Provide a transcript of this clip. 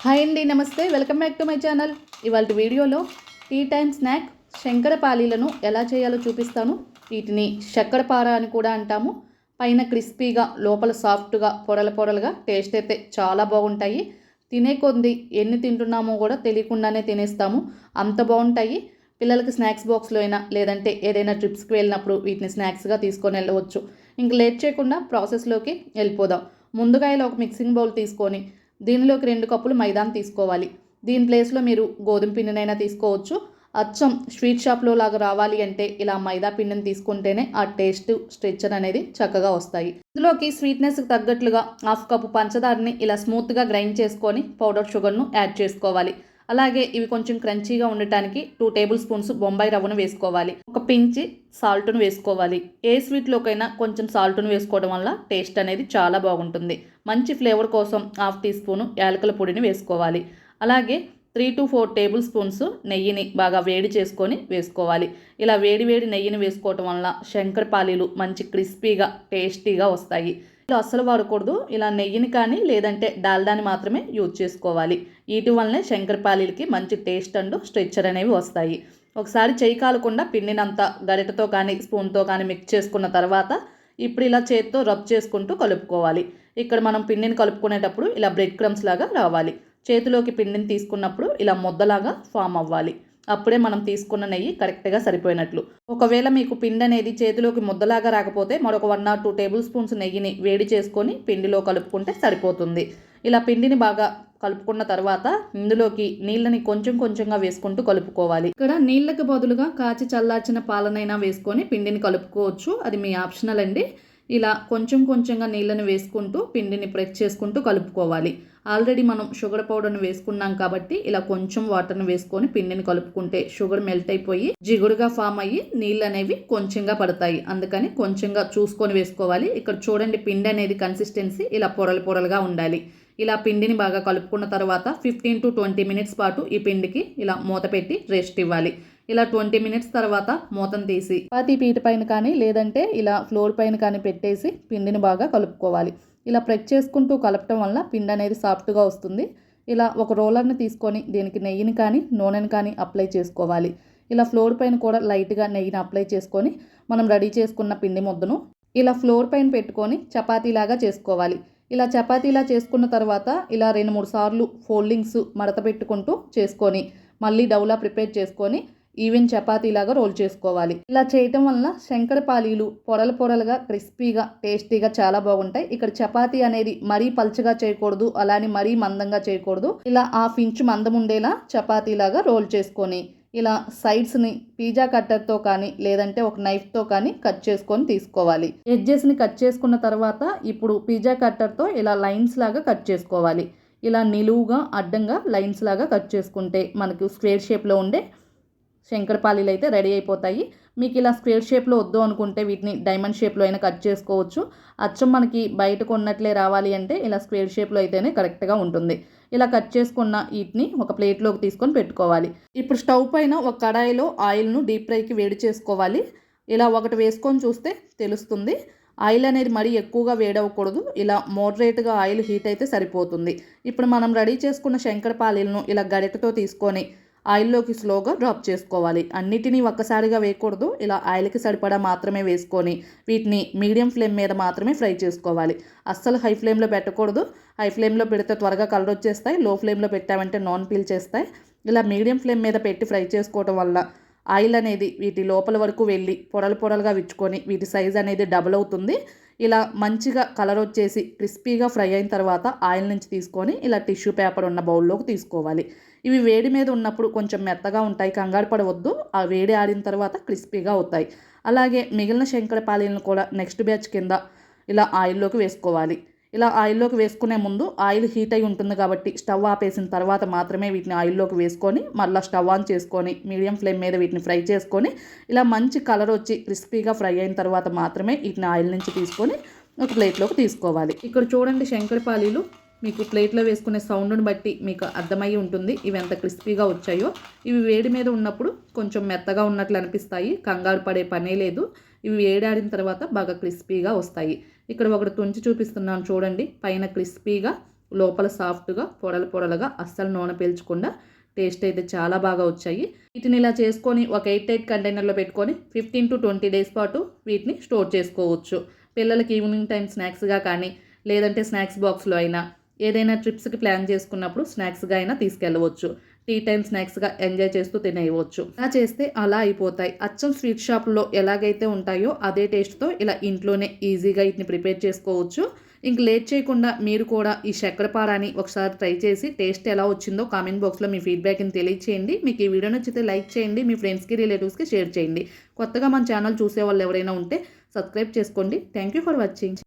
Hi అండి, నమస్తే. Welcome back to my channel. ఇవాళ వీడియోలో టీ టైమ్ స్నాక్ శంకరపాలీలను ఎలా చేయాలో చూపిస్తాను. వీటిని శక్కరపార అని కూడా అంటాము. పైన క్రిస్పీగా, లోపల సాఫ్ట్గా, పొరలుగా టేస్ట్ అయితే చాలా బాగుంటాయి. తినే కొద్ది ఎన్ని తింటున్నామో కూడా తెలియకుండానే తినేస్తాము, అంత బాగుంటాయి. పిల్లలకి స్నాక్స్ బాక్స్లో అయినా, లేదంటే ఏదైనా ట్రిప్స్కి వెళ్ళినప్పుడు వీటిని స్నాక్స్గా తీసుకొని వెళ్ళవచ్చు. ఇంక లేట్ చేయకుండా ప్రాసెస్లోకి వెళ్ళిపోదాం. ముందుగా ఇలా ఒక మిక్సింగ్ బౌల్ తీసుకొని దీనిలోకి 2 కప్పులు మైదాను తీసుకోవాలి. దీని ప్లేస్లో మీరు గోధుమ పిండినైనా తీసుకోవచ్చు. అచ్చం స్వీట్ షాప్లో లాగా రావాలి అంటే ఇలా మైదా పిండిని తీసుకుంటేనే ఆ టేస్ట్, స్ట్రెచ్చర్ అనేది చక్కగా వస్తాయి. ఇందులోకి స్వీట్నెస్కి తగ్గట్లుగా 1/2 కప్పు పంచదారని ఇలా స్మూత్గా గ్రైండ్ చేసుకొని పౌడర్ షుగర్ను యాడ్ చేసుకోవాలి. అలాగే ఇవి కొంచెం క్రంచీగా ఉండటానికి 2 టేబుల్ స్పూన్స్ బొంబాయి రవ్వను వేసుకోవాలి. ఒక పించి సాల్ట్ను వేసుకోవాలి. ఏ స్వీట్లోకైనా కొంచెం సాల్ట్ను వేసుకోవడం వల్ల టేస్ట్ అనేది చాలా బాగుంటుంది. మంచి ఫ్లేవర్ కోసం 1/2 టీ స్పూను యాలకుల పొడిని వేసుకోవాలి. అలాగే 3 to 4 టేబుల్ స్పూన్స్ నెయ్యిని బాగా వేడి చేసుకొని వేసుకోవాలి. ఇలా వేడి నెయ్యిని వేసుకోవటం వల్ల శంకరపాలీలు మంచి క్రిస్పీగా, టేస్టీగా వస్తాయి. అస్సలు వాడకూడదు. ఇలా నెయ్యిని కానీ లేదంటే డాల్డాని మాత్రమే యూజ్ చేసుకోవాలి. వీటి వల్లనే శంకరపాలీలకి మంచి టేస్ట్ అండ్ స్ట్రెచ్చర్ అనేవి వస్తాయి. ఒకసారి చేయి కాలకుండా పిండినంతా గరిటతో కానీ స్పూన్తో కానీ మిక్స్ చేసుకున్న తర్వాత ఇప్పుడు ఇలా చేతితో రబ్ చేసుకుంటూ కలుపుకోవాలి. ఇక్కడ మనం పిండిని కలుపుకునేటప్పుడు ఇలా బ్రెడ్ క్రమ్స్ లాగా రావాలి. చేతిలోకి పిండిని తీసుకున్నప్పుడు ఇలా ముద్దలాగా ఫామ్ అవ్వాలి. అప్పుడే మనం తీసుకున్న నెయ్యి కరెక్ట్గా సరిపోయినట్లు. ఒకవేళ మీకు పిండి అనేది చేతిలోకి ముద్దలాగా రాకపోతే మరొక 1 or 2 టేబుల్ స్పూన్స్ నెయ్యిని వేడి చేసుకొని పిండిలో కలుపుకుంటే సరిపోతుంది. ఇలా పిండిని బాగా కలుపుకున్న తర్వాత ఇందులోకి నీళ్ళని కొంచెంగా వేసుకుంటూ కలుపుకోవాలి. ఇక్కడ నీళ్ళకి బదులుగా కాచి చల్లార్చిన పాలనైనా వేసుకొని పిండిని కలుపుకోవచ్చు, అది మీ ఆప్షనల్ అండి. ఇలా కొంచెంగా నీళ్ళని వేసుకుంటూ పిండిని ప్రెస్ చేసుకుంటూ కలుపుకోవాలి. ఆల్రెడీ మనం షుగర్ పౌడర్ని వేసుకున్నాం కాబట్టి ఇలా కొంచెం వాటర్ని వేసుకొని పిండిని కలుపుకుంటే షుగర్ మెల్ట్ అయిపోయి జిగురుగా ఫామ్ అయ్యి నీళ్ళు అనేవి కొంచెంగా పడతాయి. అందుకని కొంచెంగా చూసుకొని వేసుకోవాలి. ఇక్కడ చూడండి, పిండి అనేది కన్సిస్టెన్సీ ఇలా పొరలుగా ఉండాలి. ఇలా పిండిని బాగా కలుపుకున్న తర్వాత 15 to 20 మినిట్స్ పాటు ఈ పిండికి ఇలా మూత పెట్టి రెస్ట్ ఇవ్వాలి. ఇలా 20 మినిట్స్ తర్వాత మూతను తీసి చపాతీ పీట పైన కానీ లేదంటే ఇలా ఫ్లోర్ పైన కానీ పెట్టేసి పిండిని బాగా కలుపుకోవాలి. ఇలా ప్రెస్ చేసుకుంటూ కలపటం వల్ల పిండి అనేది సాఫ్ట్గా వస్తుంది. ఇలా ఒక రోలర్ని తీసుకొని దీనికి నెయ్యిని కానీ నూనెని కానీ అప్లై చేసుకోవాలి. ఇలా ఫ్లోర్ పైన కూడా లైట్గా నెయ్యిని అప్లై చేసుకొని మనం రెడీ చేసుకున్న పిండి ముద్దను ఇలా ఫ్లోర్ పైన పెట్టుకొని చపాతీలాగా చేసుకోవాలి. ఇలా చపాతీలా చేసుకున్న తర్వాత ఇలా 2-3 సార్లు ఫోల్డింగ్స్ మడత పెట్టుకుంటూ చేసుకొని మళ్ళీ డౌలా ప్రిపేర్ చేసుకొని ఈవెన్ చపాతీలాగా రోల్ చేసుకోవాలి. ఇలా చేయటం వలన శంకరపాలీలు పొరలుగా, క్రిస్పీగా, టేస్టీగా చాలా బాగుంటాయి. ఇక్కడ చపాతీ అనేది మరీ పల్చగా చేయకూడదు, అలానే మరీ మందంగా చేయకూడదు. ఇలా 1/2 ఇంచు మందం ఉండేలా చపాతీలాగా రోల్ చేసుకొని ఇలా సైడ్స్ని పిజ్జా కట్టర్తో కానీ లేదంటే ఒక నైఫ్తో కానీ కట్ చేసుకొని తీసుకోవాలి. ఎడ్జెస్ని కట్ చేసుకున్న తర్వాత ఇప్పుడు పిజ్జా కట్టర్తో ఇలా లైన్స్ లాగా కట్ చేసుకోవాలి. ఇలా నిలువుగా, అడ్డంగా లైన్స్ లాగా కట్ చేసుకుంటే మనకు స్క్వేర్ షేప్లో ఉండే శంకరపాలీలు అయితే రెడీ అయిపోతాయి. మీకు ఇలా స్క్వేర్ షేప్లో వద్దు అనుకుంటే వీటిని డైమండ్ షేప్లో అయినా కట్ చేసుకోవచ్చు. అచ్చం మనకి బయటకు ఉన్నట్లే రావాలి అంటే ఇలా స్క్వేర్ షేప్లో అయితేనే కరెక్ట్గా ఉంటుంది. ఇలా కట్ చేసుకున్న వీటిని ఒక ప్లేట్లోకి తీసుకొని పెట్టుకోవాలి. ఇప్పుడు స్టవ్ పైన ఒక కడాయిలో ఆయిల్ను డీప్ ఫ్రైకి వేడి చేసుకోవాలి. ఇలా ఒకటి వేసుకొని చూస్తే తెలుస్తుంది. ఆయిల్ అనేది మరీ ఎక్కువగా వేడవకూడదు. ఇలా మోడరేట్గా ఆయిల్ హీట్ అయితే సరిపోతుంది. ఇప్పుడు మనం రెడీ చేసుకున్న శంకరపాలీలను ఇలా గరిటెతో తీసుకొని ఆయిల్లోకి స్లోగా డ్రాప్ చేసుకోవాలి. అన్నిటినీ ఒక్కసారిగా వేయకూడదు. ఇలా ఆయిల్కి సరిపడా మాత్రమే వేసుకొని వీటిని మీడియం ఫ్లేమ్ మీద మాత్రమే ఫ్రై చేసుకోవాలి. అస్సలు హై ఫ్లేమ్లో పెట్టకూడదు. హై ఫ్లేమ్లో పెడితే త్వరగా కలర్ వచ్చేస్తాయి. లో ఫ్లేమ్లో పెట్టామంటే నాన్ పీల్చేస్తాయి. ఇలా మీడియం ఫ్లేమ్ మీద పెట్టి ఫ్రై చేసుకోవడం వల్ల ఆయిల్ అనేది వీటి లోపల వరకు వెళ్ళి పొరలుగా విచ్చుకొని వీటి సైజ్ అనేది డబుల్ అవుతుంది. ఇలా మంచిగా కలర్ వచ్చేసి క్రిస్పీగా ఫ్రై అయిన తర్వాత ఆయిల్ నుంచి తీసుకొని ఇలా టిష్యూ పేపర్ ఉన్న బౌల్లోకి తీసుకోవాలి. ఇవి వేడి మీద ఉన్నప్పుడు కొంచెం మెత్తగా ఉంటాయి, కంగారు పడవద్దు. ఆ వేడి ఆడిన తర్వాత క్రిస్పీగా అవుతాయి. అలాగే మిగిలిన శంకరపాలీలను కూడా నెక్స్ట్ బ్యాచ్ కింద ఇలా ఆయిల్లోకి వేసుకోవాలి. ఇలా ఆయిల్లోకి వేసుకునే ముందు ఆయిల్ హీట్ అయి ఉంటుంది కాబట్టి స్టవ్ ఆపేసిన తర్వాత మాత్రమే వీటిని ఆయిల్లోకి వేసుకొని మళ్ళీ స్టవ్ ఆన్ చేసుకొని మీడియం ఫ్లేమ్ మీద వీటిని ఫ్రై చేసుకొని ఇలా మంచి కలర్ వచ్చి క్రిస్పీగా ఫ్రై అయిన తర్వాత మాత్రమే వీటిని ఆయిల్ నుంచి తీసుకొని ఒక ప్లేట్లోకి తీసుకోవాలి. ఇక్కడ చూడండి, శంకరపాలీలు మీకు ప్లేట్లో వేసుకునే సౌండ్ని బట్టి మీకు అర్థమయ్యి ఉంటుంది ఇవి ఎంత క్రిస్పీగా వచ్చాయో. ఇవి వేడి మీద ఉన్నప్పుడు కొంచెం మెత్తగా ఉన్నట్లు అనిపిస్తాయి, కంగారు పడే పనే లేదు. ఇవి వేడాడిన తర్వాత బాగా క్రిస్పీగా వస్తాయి. ఇక్కడ ఒకటి తుంచి చూపిస్తున్నాను చూడండి, పైన క్రిస్పీగా లోపల సాఫ్ట్గా పొరలు పొరలుగా అస్సలు నూనె పీల్చకుండా టేస్ట్ అయితే చాలా బాగా వచ్చాయి. వీటిని ఇలా చేసుకొని ఒక 8 కంటైనర్లో పెట్టుకొని 15 to 20 డేస్ పాటు వీటిని స్టోర్ చేసుకోవచ్చు. పిల్లలకి ఈవినింగ్ టైం స్నాక్స్గా కానీ లేదంటే స్నాక్స్ బాక్స్లో అయినా ఏదైనా ట్రిప్స్కి ప్లాన్ చేసుకున్నప్పుడు స్నాక్స్గా అయినా తీసుకెళ్ళవచ్చు. టీ టైం స్నాక్స్గా ఎంజాయ్ చేస్తూ తినేయవచ్చు. ఇలా చేస్తే అలా అయిపోతాయి. అచ్చం స్వీట్ షాప్లో ఎలాగైతే ఉంటాయో అదే టేస్ట్తో ఇలా ఇంట్లోనే ఈజీగా వీటిని ప్రిపేర్ చేసుకోవచ్చు. ఇంక లేట్ చేయకుండా మీరు కూడా ఈ చక్కెరపారాని ఒకసారి ట్రై చేసి టేస్ట్ ఎలా వచ్చిందో కామెంట్ బాక్స్లో మీ ఫీడ్బ్యాక్ని తెలియచేయండి. మీకు ఈ వీడియో నచ్చితే లైక్ చేయండి, మీ ఫ్రెండ్స్కి రిలేటివ్స్కి షేర్ చేయండి. కొత్తగా మన ఛానల్ చూసే వాళ్ళు ఎవరైనా ఉంటే సబ్స్క్రైబ్ చేసుకోండి. Thank you for watching.